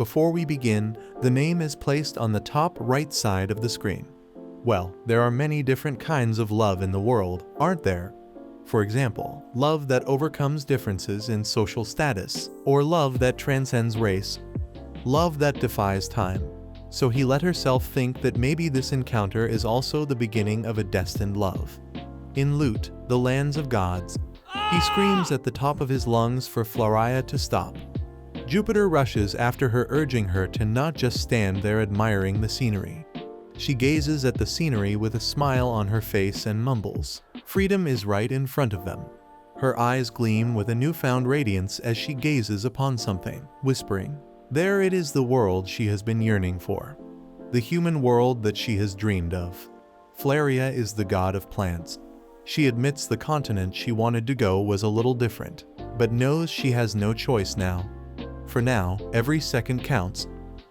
Before we begin, the name is placed on the top right side of the screen. Well, there are many different kinds of love in the world, aren't there? For example, love that overcomes differences in social status, or love that transcends race. Love that defies time. So he let herself think that maybe this encounter is also the beginning of a destined love. In Lut, the lands of gods, he screams at the top of his lungs for Floria to stop. Jupiter rushes after her, urging her to not just stand there admiring the scenery. She gazes at the scenery with a smile on her face and mumbles, "Freedom is right in front of them." Her eyes gleam with a newfound radiance as she gazes upon something, whispering, "There it is, the world she has been yearning for. The human world that she has dreamed of." Floria is the god of plants. She admits the continent she wanted to go was a little different, but knows she has no choice now. For now, every second counts.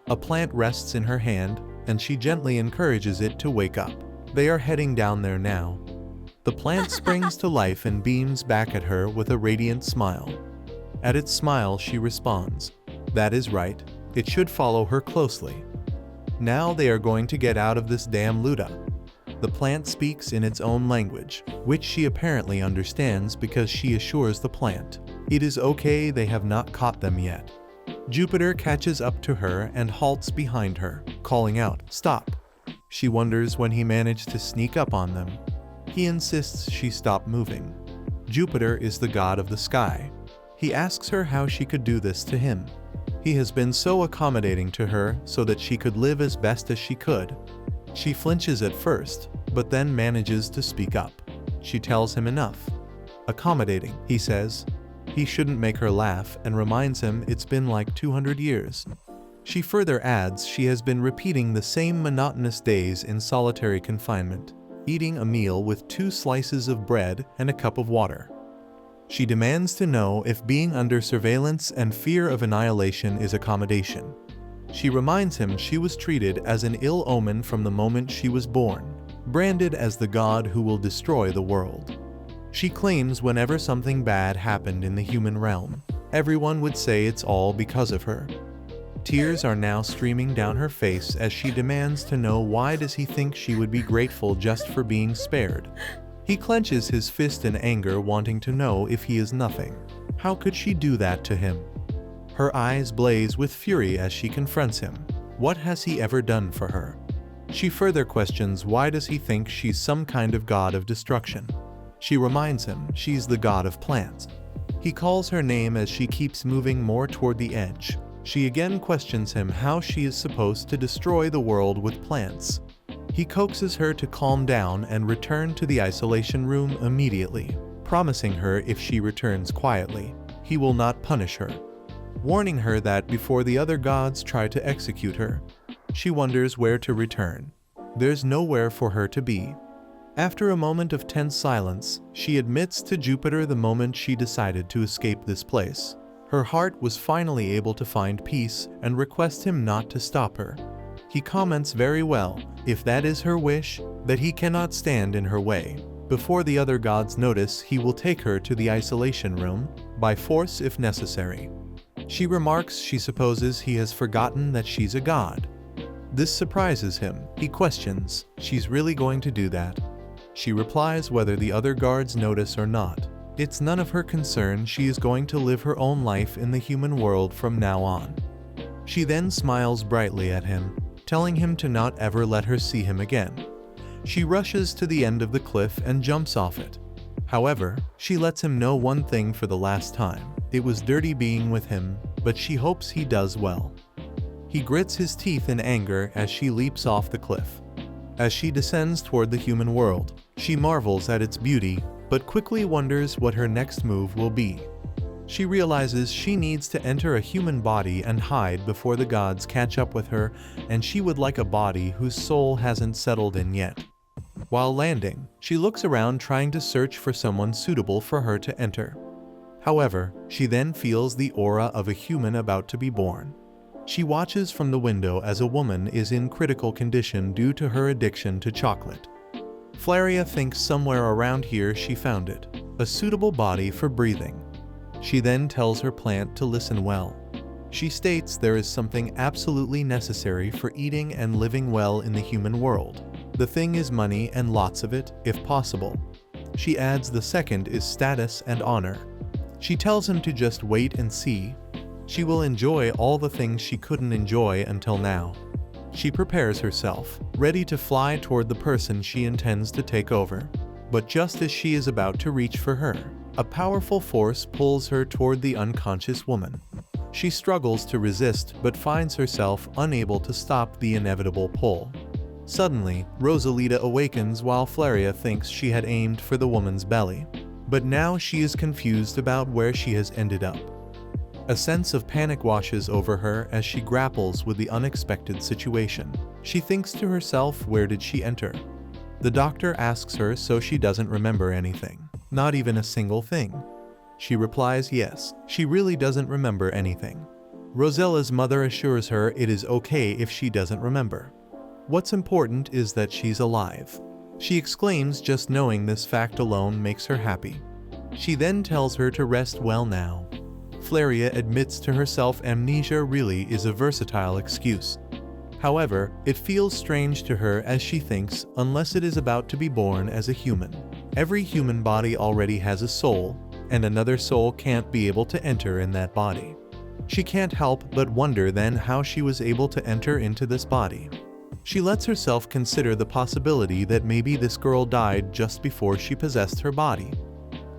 A plant rests in her hand, and she gently encourages it to wake up. They are heading down there now. The plant springs to life and beams back at her with a radiant smile. At its smile, she responds, "That is right, it should follow her closely. Now they are going to get out of this damn Luda." The plant speaks in its own language, which she apparently understands because she assures the plant, "It is okay, they have not caught them yet." Jupiter catches up to her and halts behind her, calling out, "Stop." She wonders when he managed to sneak up on them. He insists she stop moving. Jupiter is the god of the sky. He asks her how she could do this to him. He has been so accommodating to her so that she could live as best as she could. She flinches at first, but then manages to speak up. She tells him enough. "Accommodating," he says. He shouldn't make her laugh and reminds him it's been like 200 years. She further adds she has been repeating the same monotonous days in solitary confinement, eating a meal with 2 slices of bread and a cup of water. She demands to know if being under surveillance and fear of annihilation is accommodation. She reminds him she was treated as an ill omen from the moment she was born, branded as the god who will destroy the world. She claims whenever something bad happened in the human realm, everyone would say it's all because of her. Tears are now streaming down her face as she demands to know why does he think she would be grateful just for being spared. He clenches his fist in anger, wanting to know if he is nothing. How could she do that to him? Her eyes blaze with fury as she confronts him. What has he ever done for her? She further questions why does he think she's some kind of god of destruction. She reminds him she's the god of plants. He calls her name as she keeps moving more toward the edge. She again questions him how she is supposed to destroy the world with plants. He coaxes her to calm down and return to the isolation room immediately, promising her if she returns quietly, he will not punish her, warning her that before the other gods try to execute her. She wonders where to return. There's nowhere for her to be. After a moment of tense silence, she admits to Jupiter the moment she decided to escape this place. Her heart was finally able to find peace and requests him not to stop her. He comments very well, if that is her wish, that he cannot stand in her way. Before the other gods notice, he will take her to the isolation room, by force if necessary. She remarks she supposes he has forgotten that she's a god. This surprises him. He questions, she's really going to do that? She replies whether the other guards notice or not. It's none of her concern, she is going to live her own life in the human world from now on. She then smiles brightly at him, telling him to not ever let her see him again. She rushes to the end of the cliff and jumps off it. However, she lets him know one thing for the last time. It was dirty being with him, but she hopes he does well. He grits his teeth in anger as she leaps off the cliff. As she descends toward the human world, she marvels at its beauty, but quickly wonders what her next move will be. She realizes she needs to enter a human body and hide before the gods catch up with her, and she would like a body whose soul hasn't settled in yet. While landing, she looks around trying to search for someone suitable for her to enter. However, she then feels the aura of a human about to be born. She watches from the window as a woman is in critical condition due to her addiction to chocolate. Floria thinks somewhere around here she found it, a suitable body for breathing. She then tells her plant to listen well. She states there is something absolutely necessary for eating and living well in the human world. The thing is money and lots of it, if possible. She adds the second is status and honor. She tells him to just wait and see. She will enjoy all the things she couldn't enjoy until now. She prepares herself, ready to fly toward the person she intends to take over. But just as she is about to reach for her, a powerful force pulls her toward the unconscious woman. She struggles to resist but finds herself unable to stop the inevitable pull. Suddenly, Rosalita awakens while Flaria thinks she had aimed for the woman's belly. But now she is confused about where she has ended up. A sense of panic washes over her as she grapples with the unexpected situation. She thinks to herself, where did she enter? The doctor asks her so she doesn't remember anything, not even a single thing. She replies yes, she really doesn't remember anything. Rosella's mother assures her it is okay if she doesn't remember. What's important is that she's alive. She exclaims just knowing this fact alone makes her happy. She then tells her to rest well now. Flaria admits to herself amnesia really is a versatile excuse. However, it feels strange to her as she thinks, unless it is about to be born as a human. Every human body already has a soul, and another soul can't be able to enter in that body. She can't help but wonder then how she was able to enter into this body. She lets herself consider the possibility that maybe this girl died just before she possessed her body.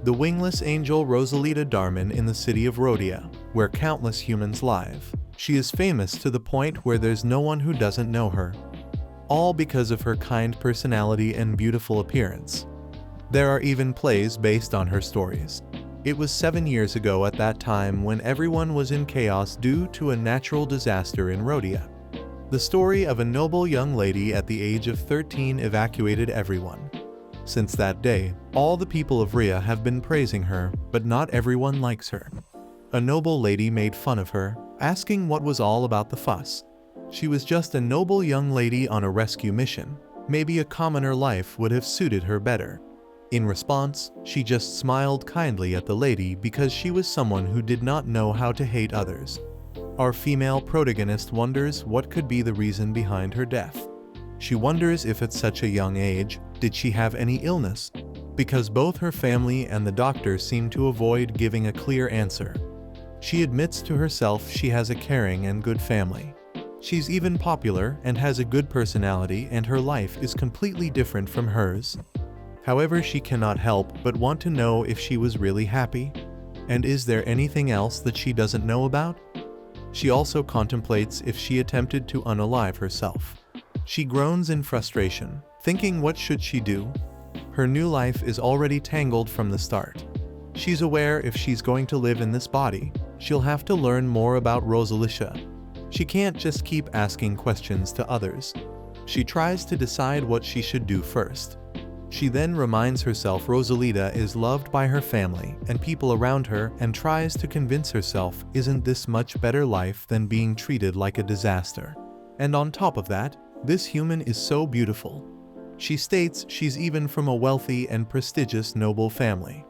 The wingless angel Rosalita Darman in the city of Rhodia, where countless humans live. She is famous to the point where there's no one who doesn't know her. All because of her kind personality and beautiful appearance. There are even plays based on her stories. It was 7 years ago at that time when everyone was in chaos due to a natural disaster in Rhodia. The story of a noble young lady at the age of 13 evacuated everyone. Since that day, all the people of Rhea have been praising her, but not everyone likes her. A noble lady made fun of her, asking what was all about the fuss. She was just a noble young lady on a rescue mission. Maybe a commoner life would have suited her better. In response, she just smiled kindly at the lady because she was someone who did not know how to hate others. Our female protagonist wonders what could be the reason behind her death. She wonders if at such a young age, did she have any illness? Because both her family and the doctor seem to avoid giving a clear answer. She admits to herself she has a caring and good family. She's even popular and has a good personality, and her life is completely different from hers. However, she cannot help but want to know if she was really happy. And is there anything else that she doesn't know about? She also contemplates if she attempted to unalive herself. She groans in frustration, thinking what should she do? Her new life is already tangled from the start. She's aware if she's going to live in this body, she'll have to learn more about Rosalita. She can't just keep asking questions to others. She tries to decide what she should do first. She then reminds herself Rosalita is loved by her family and people around her and tries to convince herself, isn't this much better life than being treated like a disaster? And on top of that, this human is so beautiful. She states she's even from a wealthy and prestigious noble family.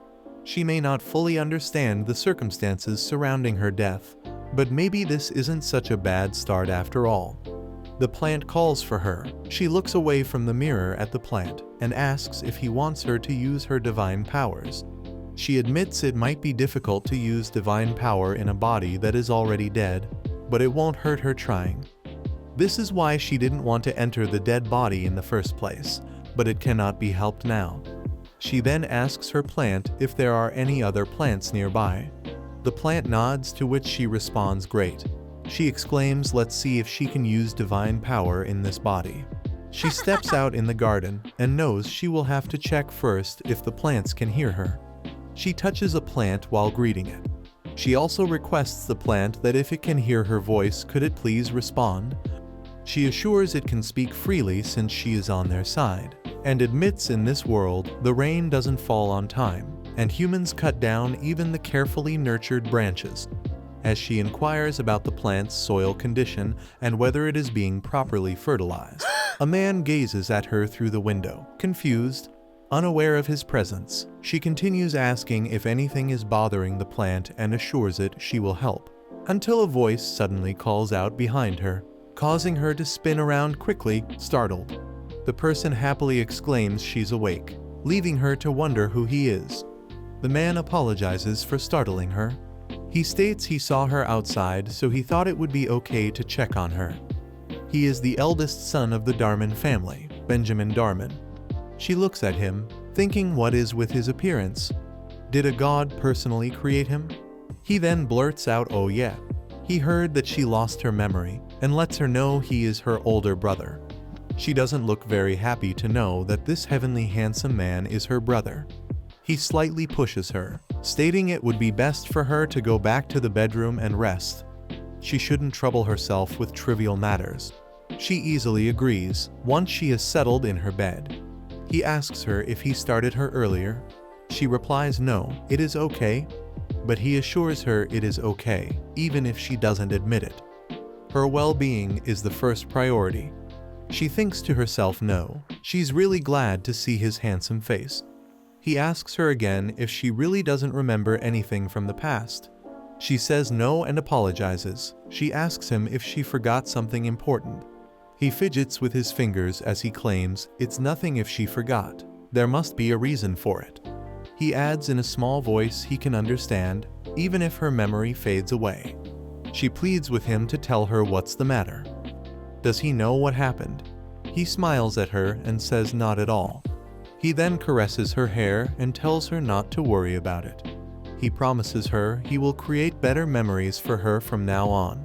She may not fully understand the circumstances surrounding her death, but maybe this isn't such a bad start after all. The plant calls for her. She looks away from the mirror at the plant and asks if he wants her to use her divine powers. She admits it might be difficult to use divine power in a body that is already dead, but it won't hurt her trying. This is why she didn't want to enter the dead body in the first place, but it cannot be helped now. She then asks her plant if there are any other plants nearby. The plant nods, to which she responds, great. She exclaims, let's see if she can use divine power in this body. She steps out in the garden and knows she will have to check first if the plants can hear her. She touches a plant while greeting it. She also requests the plant that if it can hear her voice, could it please respond? She assures it can speak freely since she is on their side, and admits in this world the rain doesn't fall on time, and humans cut down even the carefully nurtured branches. As she inquires about the plant's soil condition and whether it is being properly fertilized, a man gazes at her through the window, confused, unaware of his presence. She continues asking if anything is bothering the plant and assures it she will help. until a voice suddenly calls out behind her, causing her to spin around quickly, startled. The person happily exclaims she's awake, leaving her to wonder who he is. The man apologizes for startling her. He states he saw her outside, so he thought it would be okay to check on her. He is the eldest son of the Darman family, Benjamin Darman. She looks at him, thinking what is with his appearance. Did a god personally create him? He then blurts out, oh yeah. He heard that she lost her memory, and lets her know he is her older brother. She doesn't look very happy to know that this heavenly handsome man is her brother. He slightly pushes her, stating it would be best for her to go back to the bedroom and rest. She shouldn't trouble herself with trivial matters. She easily agrees, once she is settled in her bed. He asks her if he started her earlier. She replies no, it is okay. But he assures her it is okay, even if she doesn't admit it. Her well-being is the first priority. She thinks to herself no, she's really glad to see his handsome face. He asks her again if she really doesn't remember anything from the past. She says no and apologizes. She asks him if she forgot something important. He fidgets with his fingers as he claims it's nothing if she forgot. There must be a reason for it. He adds in a small voice he can understand, even if her memory fades away. She pleads with him to tell her what's the matter. Does he know what happened? He smiles at her and says not at all. He then caresses her hair and tells her not to worry about it. He promises her he will create better memories for her from now on.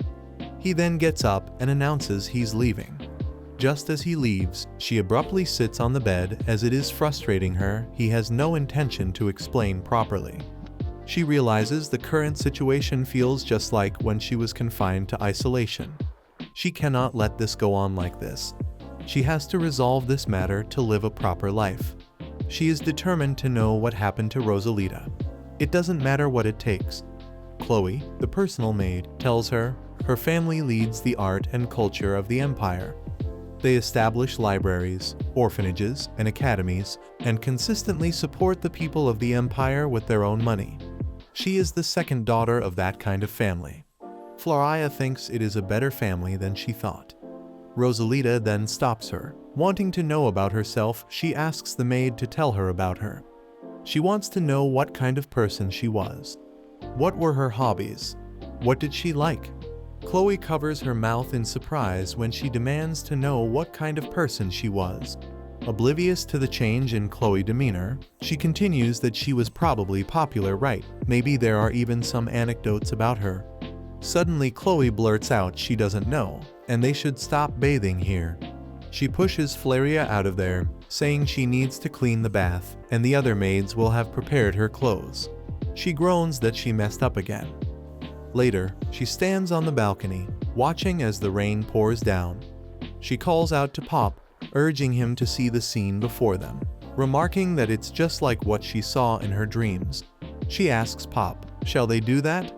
He then gets up and announces he's leaving. Just as he leaves, she abruptly sits on the bed as it is frustrating her. He has no intention to explain properly. She realizes the current situation feels just like when she was confined to isolation. She cannot let this go on like this. She has to resolve this matter to live a proper life. She is determined to know what happened to Rosalita. It doesn't matter what it takes. Chloe, the personal maid, tells her her family leads the art and culture of the empire. They establish libraries, orphanages, and academies, and consistently support the people of the empire with their own money. She is the second daughter of that kind of family. Floria thinks it is a better family than she thought. Rosalita then stops her. Wanting to know about herself, she asks the maid to tell her about her. She wants to know what kind of person she was. What were her hobbies? What did she like? Chloe covers her mouth in surprise when she demands to know what kind of person she was. Oblivious to the change in Chloe's demeanor, she continues that she was probably popular, right? Maybe there are even some anecdotes about her. Suddenly Chloe blurts out she doesn't know, and they should stop bathing here. She pushes Floria out of there, saying she needs to clean the bath, and the other maids will have prepared her clothes. She groans that she messed up again. Later, she stands on the balcony, watching as the rain pours down. She calls out to Pop, urging him to see the scene before them, remarking that it's just like what she saw in her dreams. She asks Pop, shall they do that?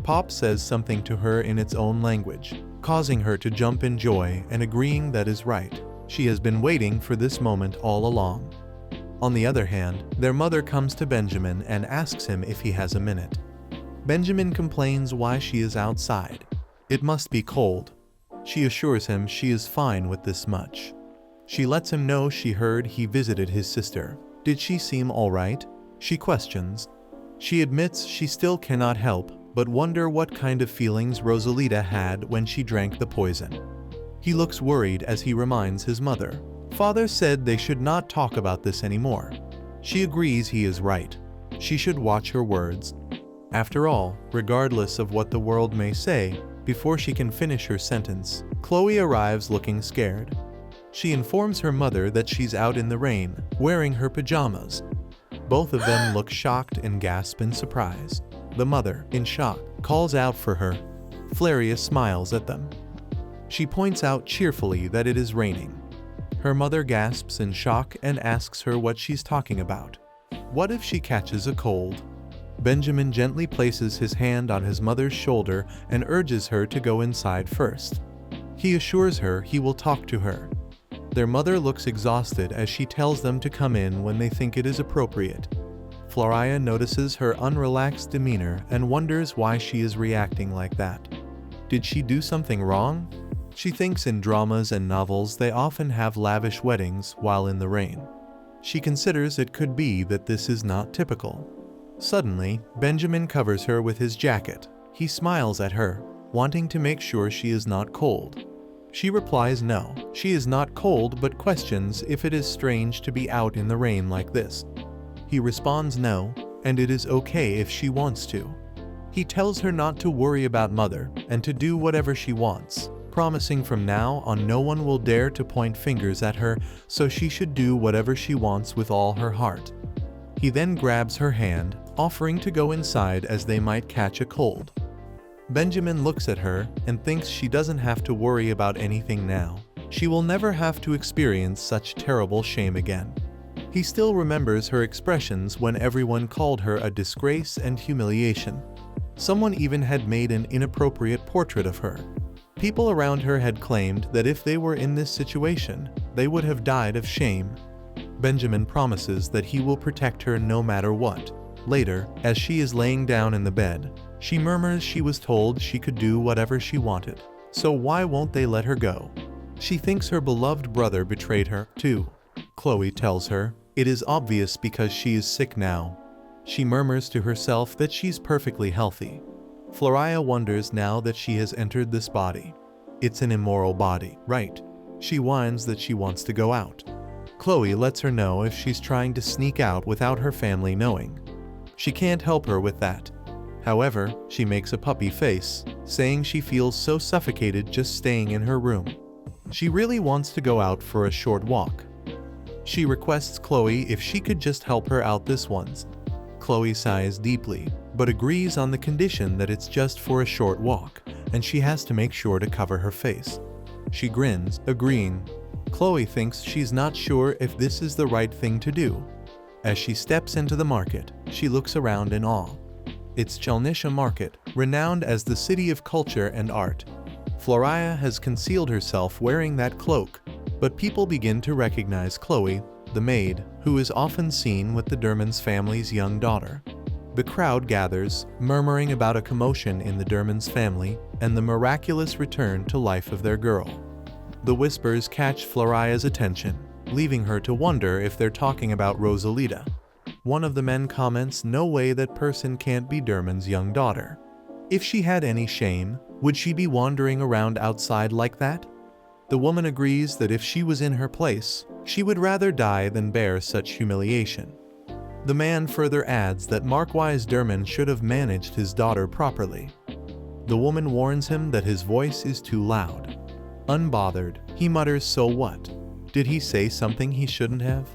Pop says something to her in its own language, causing her to jump in joy and agreeing that is right. She has been waiting for this moment all along. On the other hand, their mother comes to Benjamin and asks him if he has a minute. Benjamin complains why she is outside. It must be cold. She assures him she is fine with this much. She lets him know she heard he visited his sister. Did she seem alright? She questions. She admits she still cannot help but wonder what kind of feelings Rosalita had when she drank the poison. He looks worried as he reminds his mother. Father said they should not talk about this anymore. She agrees he is right. She should watch her words. After all, regardless of what the world may say, before she can finish her sentence, Chloe arrives looking scared. She informs her mother that she's out in the rain, wearing her pajamas. Both of them look shocked and gasp in surprise. The mother, in shock, calls out for her. Floria smiles at them. She points out cheerfully that it is raining. Her mother gasps in shock and asks her what she's talking about. What if she catches a cold? Benjamin gently places his hand on his mother's shoulder and urges her to go inside first. He assures her he will talk to her. Their mother looks exhausted as she tells them to come in when they think it is appropriate. Floria notices her unrelaxed demeanor and wonders why she is reacting like that. Did she do something wrong? She thinks in dramas and novels they often have lavish weddings while in the rain. She considers it could be that this is not typical. Suddenly, Benjamin covers her with his jacket. He smiles at her, wanting to make sure she is not cold. She replies no, she is not cold, but questions if it is strange to be out in the rain like this. He responds no, and it is okay if she wants to. He tells her not to worry about Mother and to do whatever she wants, promising from now on no one will dare to point fingers at her, so she should do whatever she wants with all her heart. He then grabs her hand, offering to go inside as they might catch a cold. Benjamin looks at her and thinks she doesn't have to worry about anything now. She will never have to experience such terrible shame again. He still remembers her expressions when everyone called her a disgrace and humiliation. Someone even had made an inappropriate portrait of her. People around her had claimed that if they were in this situation, they would have died of shame. Benjamin promises that he will protect her no matter what. Later, as she is laying down in the bed, she murmurs she was told she could do whatever she wanted, so why won't they let her go? She thinks her beloved brother betrayed her, too. Chloe tells her, it is obvious because she is sick now. She murmurs to herself that she's perfectly healthy. Floria wonders now that she has entered this body. It's an immoral body, right? She whines that she wants to go out. Chloe lets her know if she's trying to sneak out without her family knowing. She can't help her with that. However, she makes a puppy face, saying she feels so suffocated just staying in her room. She really wants to go out for a short walk. She requests Chloe if she could just help her out this once. Chloe sighs deeply, but agrees on the condition that it's just for a short walk, and she has to make sure to cover her face. She grins, agreeing. Chloe thinks she's not sure if this is the right thing to do. As she steps into the market, she looks around in awe. It's Chelnisha Market, renowned as the city of culture and art. Floria has concealed herself wearing that cloak, but people begin to recognize Chloe, the maid, who is often seen with the Dermans family's young daughter. The crowd gathers, murmuring about a commotion in the Dermans family and the miraculous return to life of their girl. The whispers catch Floria's attention, leaving her to wonder if they're talking about Rosalita. One of the men comments, no way, that person can't be Derman's young daughter. If she had any shame, would she be wandering around outside like that? The woman agrees that if she was in her place, she would rather die than bear such humiliation. The man further adds that Marquise Derman should have managed his daughter properly. The woman warns him that his voice is too loud. Unbothered, he mutters, so what? Did he say something he shouldn't have?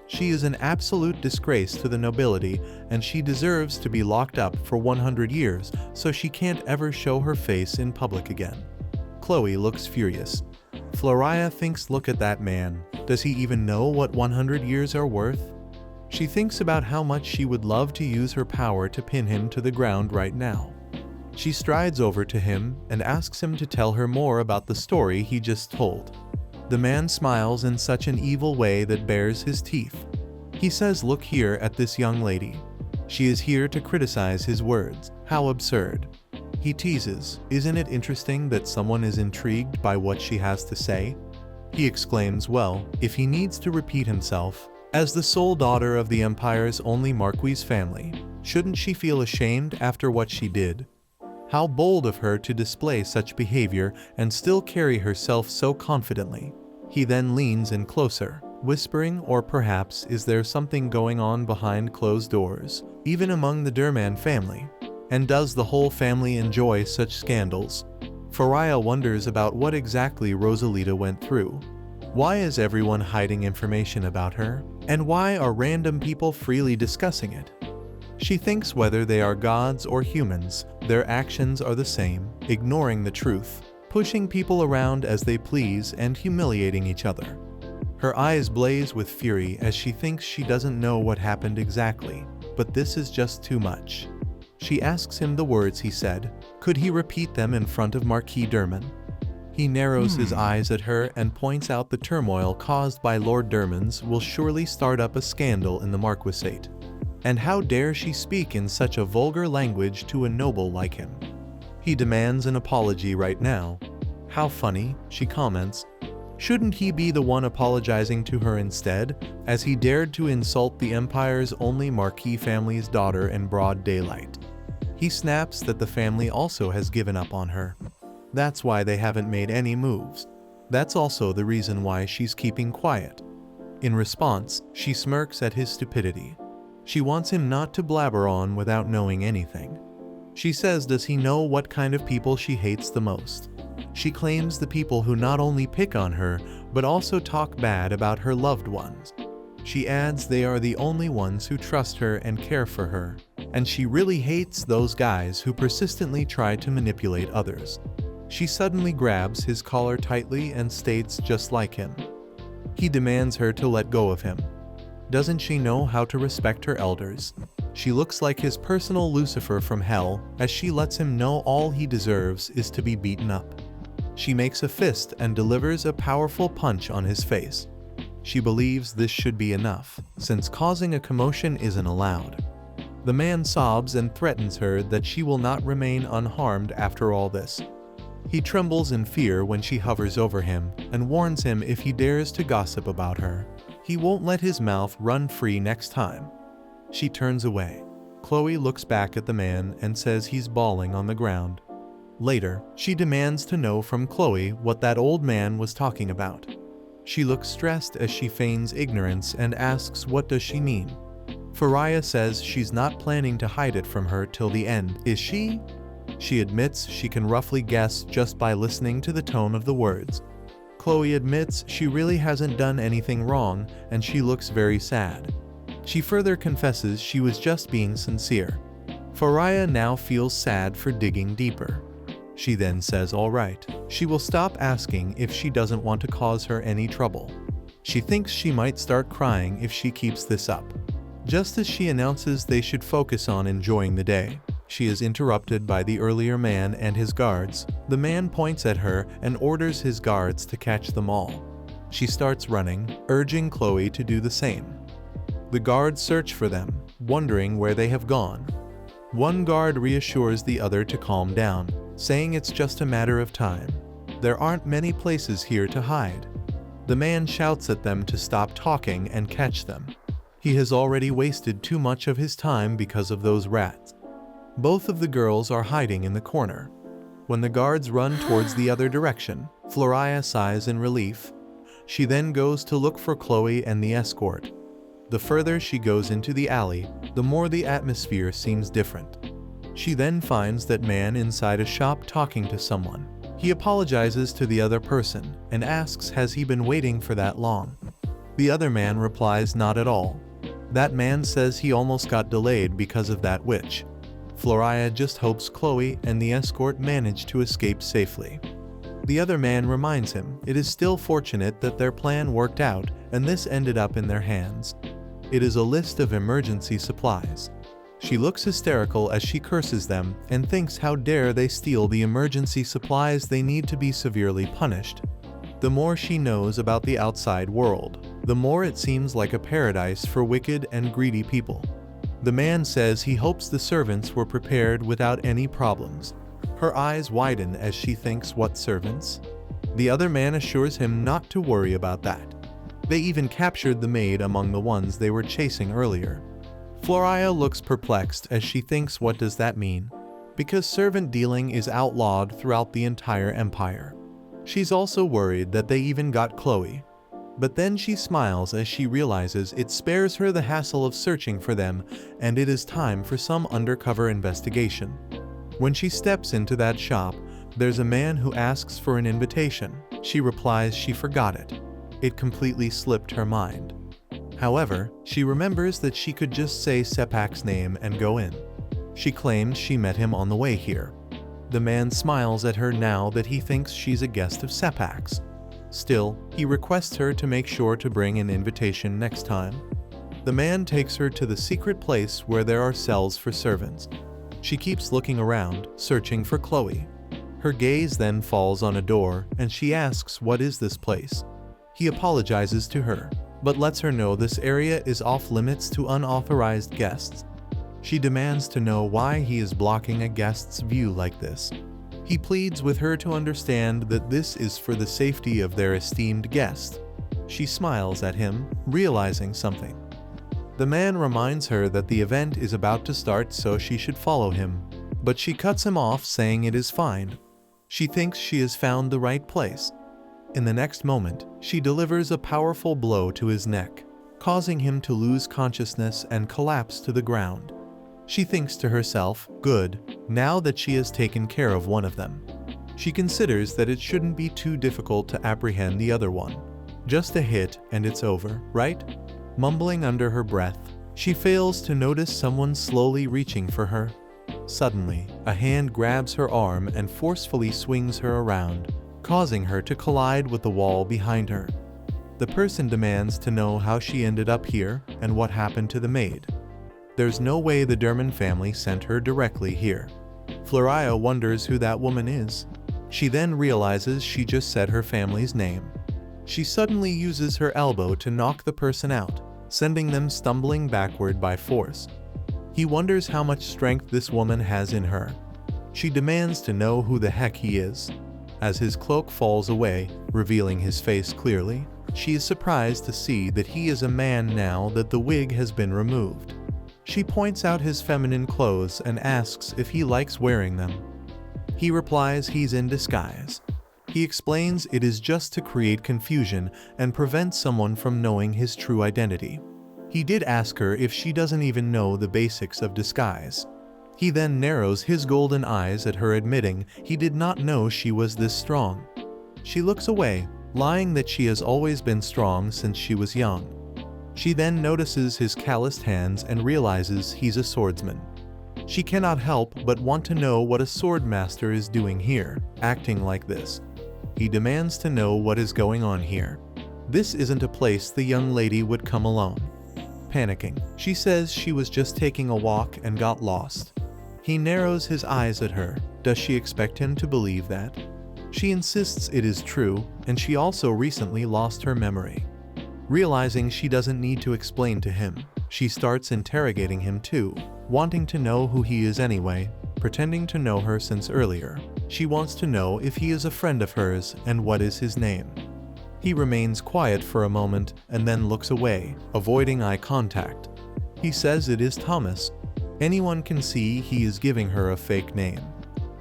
She is an absolute disgrace to the nobility, and she deserves to be locked up for 100 years so she can't ever show her face in public again. Chloe looks furious. Floria thinks, look at that man. Does he even know what 100 years are worth? She thinks about how much she would love to use her power to pin him to the ground right now. She strides over to him and asks him to tell her more about the story he just told. The man smiles in such an evil way that bares his teeth. He says, look here at this young lady. She is here to criticize his words. How absurd. He teases, isn't it interesting that someone is intrigued by what she has to say? He exclaims, well, if he needs to repeat himself, as the sole daughter of the Empire's only Marquis family, shouldn't she feel ashamed after what she did? How bold of her to display such behavior and still carry herself so confidently. He then leans in closer, whispering, or perhaps is there something going on behind closed doors, even among the Derman family? And does the whole family enjoy such scandals? Floria wonders about what exactly Rosalita went through. Why is everyone hiding information about her? And why are random people freely discussing it? She thinks whether they are gods or humans, their actions are the same, ignoring the truth, pushing people around as they please and humiliating each other. Her eyes blaze with fury as she thinks she doesn't know what happened exactly, but this is just too much. She asks him the words he said. Could he repeat them in front of Marquis Derman? He narrows his eyes at her and points out the turmoil caused by Lord Derman's will surely start up a scandal in the Marquisate. And how dare she speak in such a vulgar language to a noble like him? He demands an apology right now. How funny, she comments. Shouldn't he be the one apologizing to her instead, as he dared to insult the Empire's only Marquis family's daughter in broad daylight? He snaps that the family also has given up on her. That's why they haven't made any moves. That's also the reason why she's keeping quiet. In response, she smirks at his stupidity. She wants him not to blabber on without knowing anything. She says, does he know what kind of people she hates the most? She claims the people who not only pick on her, but also talk bad about her loved ones. She adds they are the only ones who trust her and care for her, and she really hates those guys who persistently try to manipulate others. She suddenly grabs his collar tightly and states just like him. He demands her to let go of him. Doesn't she know how to respect her elders? She looks like his personal Lucifer from hell as she lets him know all he deserves is to be beaten up. She makes a fist and delivers a powerful punch on his face. She believes this should be enough, since causing a commotion isn't allowed. The man sobs and threatens her that she will not remain unharmed after all this. He trembles in fear when she hovers over him and warns him if he dares to gossip about her, he won't let his mouth run free next time. She turns away. Chloe looks back at the man and says he's bawling on the ground. Later, she demands to know from Chloe what that old man was talking about. She looks stressed as she feigns ignorance and asks what does she mean. Faria says she's not planning to hide it from her till the end, is she? She admits she can roughly guess just by listening to the tone of the words. Chloe admits she really hasn't done anything wrong and she looks very sad. She further confesses she was just being sincere. Faria now feels sad for digging deeper. She then says all right, she will stop asking if she doesn't want to cause her any trouble. She thinks she might start crying if she keeps this up. Just as she announces they should focus on enjoying the day, she is interrupted by the earlier man and his guards. The man points at her and orders his guards to catch them all. She starts running, urging Chloe to do the same. The guards search for them, wondering where they have gone. One guard reassures the other to calm down, saying it's just a matter of time. There aren't many places here to hide. The man shouts at them to stop talking and catch them. He has already wasted too much of his time because of those rats. Both of the girls are hiding in the corner. When the guards run towards the other direction, Faria sighs in relief. She then goes to look for Chloe and the escort. The further she goes into the alley, the more the atmosphere seems different. She then finds that man inside a shop talking to someone. He apologizes to the other person and asks has he been waiting for that long. The other man replies not at all. That man says he almost got delayed because of that witch. Faria just hopes Chloe and the escort manage to escape safely. The other man reminds him it is still fortunate that their plan worked out and this ended up in their hands. It is a list of emergency supplies. She looks hysterical as she curses them and thinks how dare they steal the emergency supplies, they need to be severely punished. The more she knows about the outside world, the more it seems like a paradise for wicked and greedy people. The man says he hopes the servants were prepared without any problems. Her eyes widen as she thinks, what servants? The other man assures him not to worry about that. They even captured the maid among the ones they were chasing earlier. Faria looks perplexed as she thinks, what does that mean? Because servant dealing is outlawed throughout the entire empire. She's also worried that they even got Chloe. But then she smiles as she realizes it spares her the hassle of searching for them and it is time for some undercover investigation. When she steps into that shop, there's a man who asks for an invitation. She replies she forgot it. It completely slipped her mind. However, she remembers that she could just say Sepak's name and go in. She claims she met him on the way here. The man smiles at her now that he thinks she's a guest of Sepak's. Still, he requests her to make sure to bring an invitation next time. The man takes her to the secret place where there are cells for servants. She keeps looking around, searching for Chloe. Her gaze then falls on a door and she asks, what is this place? He apologizes to her. but lets her know this area is off limits to unauthorized guests. She demands to know why he is blocking a guest's view like this. He pleads with her to understand that this is for the safety of their esteemed guest. She smiles at him, realizing something. The man reminds her that the event is about to start, so she should follow him, but she cuts him off, saying it is fine. She thinks she has found the right place. In the next moment, she delivers a powerful blow to his neck, causing him to lose consciousness and collapse to the ground. She thinks to herself, good, now that she has taken care of one of them. She considers that it shouldn't be too difficult to apprehend the other one. Just a hit and it's over, right? Mumbling under her breath, she fails to notice someone slowly reaching for her. Suddenly, a hand grabs her arm and forcefully swings her around, causing her to collide with the wall behind her. The person demands to know how she ended up here and what happened to the maid. There's no way the Derman family sent her directly here. Floria wonders who that woman is. She then realizes she just said her family's name. She suddenly uses her elbow to knock the person out, sending them stumbling backward by force. He wonders how much strength this woman has in her. She demands to know who the heck he is. As his cloak falls away, revealing his face clearly, she is surprised to see that he is a man now that the wig has been removed. She points out his feminine clothes and asks if he likes wearing them. He replies he's in disguise. He explains it is just to create confusion and prevent someone from knowing his true identity. He did ask her if she doesn't even know the basics of disguise. He then narrows his golden eyes at her, admitting he did not know she was this strong. She looks away, lying that she has always been strong since she was young. She then notices his calloused hands and realizes he's a swordsman. She cannot help but want to know what a swordmaster is doing here, acting like this. He demands to know what is going on here. This isn't a place the young lady would come alone. Panicking, she says she was just taking a walk and got lost. He narrows his eyes at her. Does she expect him to believe that? She insists it is true, and she also recently lost her memory. Realizing she doesn't need to explain to him, she starts interrogating him too, wanting to know who he is anyway, pretending to know her since earlier. She wants to know if he is a friend of hers and what is his name. He remains quiet for a moment and then looks away, avoiding eye contact. He says it is Thomas. Anyone can see he is giving her a fake name.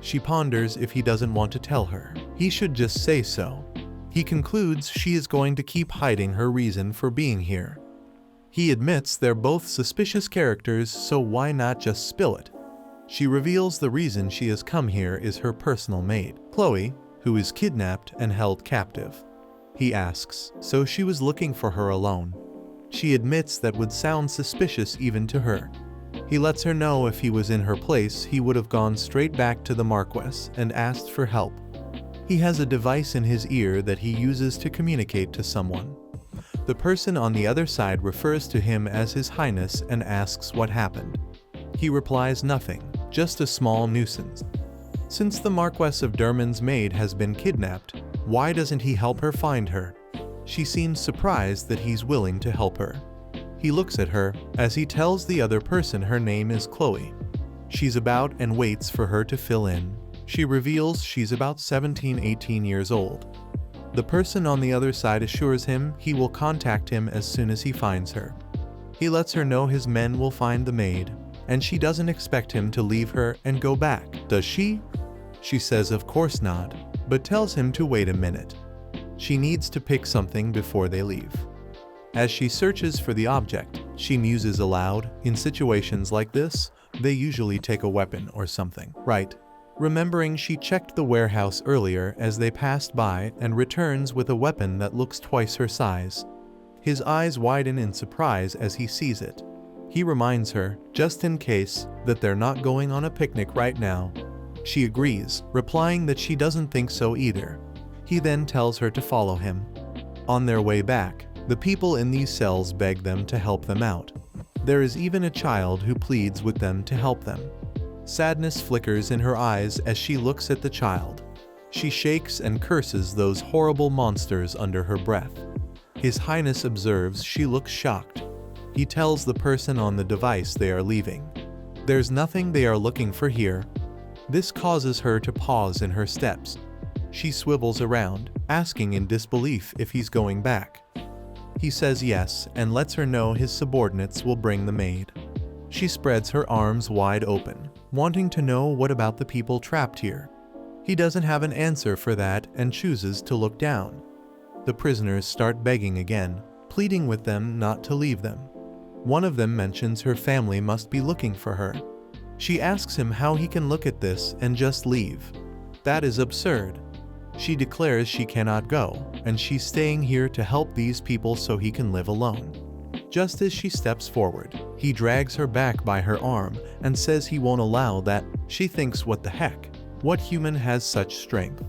She ponders if he doesn't want to tell her. He should just say so. He concludes she is going to keep hiding her reason for being here. He admits they're both suspicious characters, so why not just spill it? She reveals the reason she has come here is her personal maid, Chloe, who is kidnapped and held captive. He asks, so she was looking for her alone. She admits that would sound suspicious even to her. He lets her know if he was in her place, he would have gone straight back to the Marquess and asked for help. He has a device in his ear that he uses to communicate to someone. The person on the other side refers to him as His Highness and asks what happened. He replies nothing, just a small nuisance. Since the Marquess of Derman's maid has been kidnapped, why doesn't he help her find her? She seems surprised that he's willing to help her. He looks at her as he tells the other person her name is Chloe. She's about and waits for her to fill in. She reveals she's about 17-18 years old. The person on the other side assures him he will contact him as soon as he finds her. He lets her know his men will find the maid, and she doesn't expect him to leave her and go back, does she? She says of course not, but tells him to wait a minute. She needs to pick something before they leave. As she searches for the object, she muses aloud, in situations like this, they usually take a weapon or something, right? Remembering she checked the warehouse earlier as they passed by and returns with a weapon that looks twice her size. His eyes widen in surprise as he sees it. He reminds her, just in case, that they're not going on a picnic right now. She agrees, replying that she doesn't think so either. He then tells her to follow him. On their way back, the people in these cells beg them to help them out. There is even a child who pleads with them to help them. Sadness flickers in her eyes as she looks at the child. She shakes and curses those horrible monsters under her breath. His Highness observes she looks shocked. He tells the person on the device they are leaving. There's nothing they are looking for here. This causes her to pause in her steps. She swivels around, asking in disbelief if he's going back. He says yes and lets her know his subordinates will bring the maid. She spreads her arms wide open, wanting to know what about the people trapped here. He doesn't have an answer for that and chooses to look down. The prisoners start begging again, pleading with them not to leave them. One of them mentions her family must be looking for her. She asks him how he can look at this and just leave. That is absurd. She declares she cannot go, and she's staying here to help these people so he can live alone. Just as she steps forward, he drags her back by her arm and says he won't allow that. She thinks, what the heck? What human has such strength?